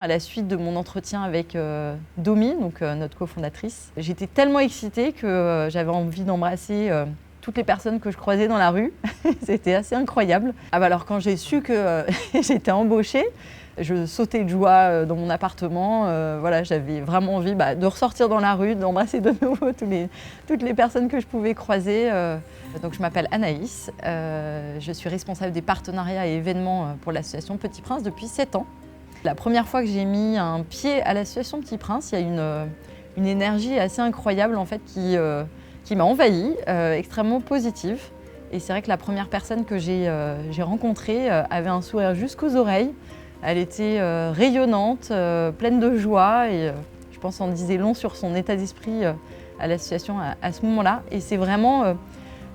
À la suite de mon entretien avec Domi, donc notre cofondatrice, j'étais tellement excitée que j'avais envie d'embrasser toutes les personnes que je croisais dans la rue. C'était assez incroyable. Alors quand j'ai su que j'étais embauchée, je sautais de joie dans mon appartement. Voilà, j'avais vraiment envie de ressortir dans la rue, d'embrasser de nouveau toutes les personnes que je pouvais croiser. Donc je m'appelle Anaïs, je suis responsable des partenariats et événements pour l'association Petit Prince depuis 7 ans. La première fois que j'ai mis un pied à l'association Petit Prince, il y a une énergie assez incroyable en fait qui m'a envahie, extrêmement positive. Et c'est vrai que la première personne que j'ai rencontrée avait un sourire jusqu'aux oreilles. Elle était rayonnante, pleine de joie et je pense en disait long sur son état d'esprit à l'association à ce moment-là. Et c'est vraiment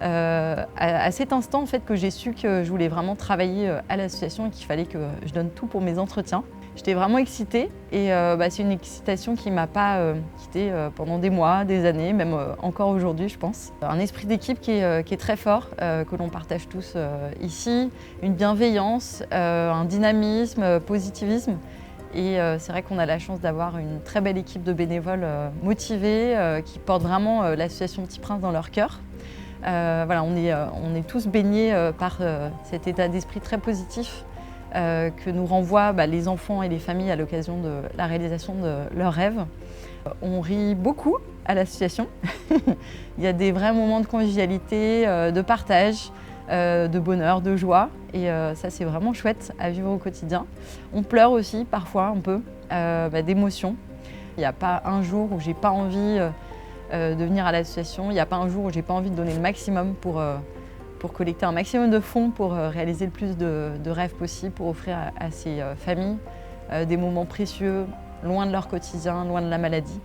à cet instant en fait, que j'ai su que je voulais vraiment travailler à l'association et qu'il fallait que je donne tout pour mes entretiens. J'étais vraiment excitée et c'est une excitation qui ne m'a pas quittée pendant des mois, des années, même encore aujourd'hui je pense. Un esprit d'équipe qui est très fort, que l'on partage tous ici, une bienveillance, un dynamisme, positivisme. Et c'est vrai qu'on a la chance d'avoir une très belle équipe de bénévoles motivés qui portent vraiment l'association Petit Prince dans leur cœur. Voilà, on est tous baignés par cet état d'esprit très positif que nous renvoient les enfants et les familles à l'occasion de la réalisation de leurs rêves. On rit beaucoup à l'association. Il y a des vrais moments de convivialité, de partage, de bonheur, de joie. Et ça, c'est vraiment chouette à vivre au quotidien. On pleure aussi parfois un peu d'émotion. Il n'y a pas un jour où j'ai pas envie de venir à l'association. Il n'y a pas un jour où j'ai pas envie de donner le maximum pour collecter un maximum de fonds pour réaliser le plus de rêves possible, pour offrir à ces familles des moments précieux, loin de leur quotidien, loin de la maladie.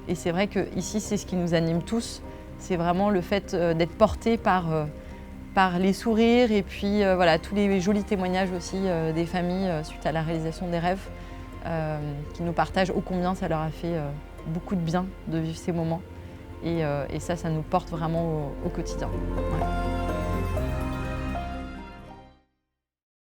Et c'est vrai qu'ici, c'est ce qui nous anime tous. C'est vraiment le fait d'être portés par les sourires et puis voilà, tous les jolis témoignages aussi des familles suite à la réalisation des rêves qui nous partagent ô combien ça leur a fait beaucoup de bien de vivre ces moments. Et ça nous porte vraiment au quotidien. Ouais.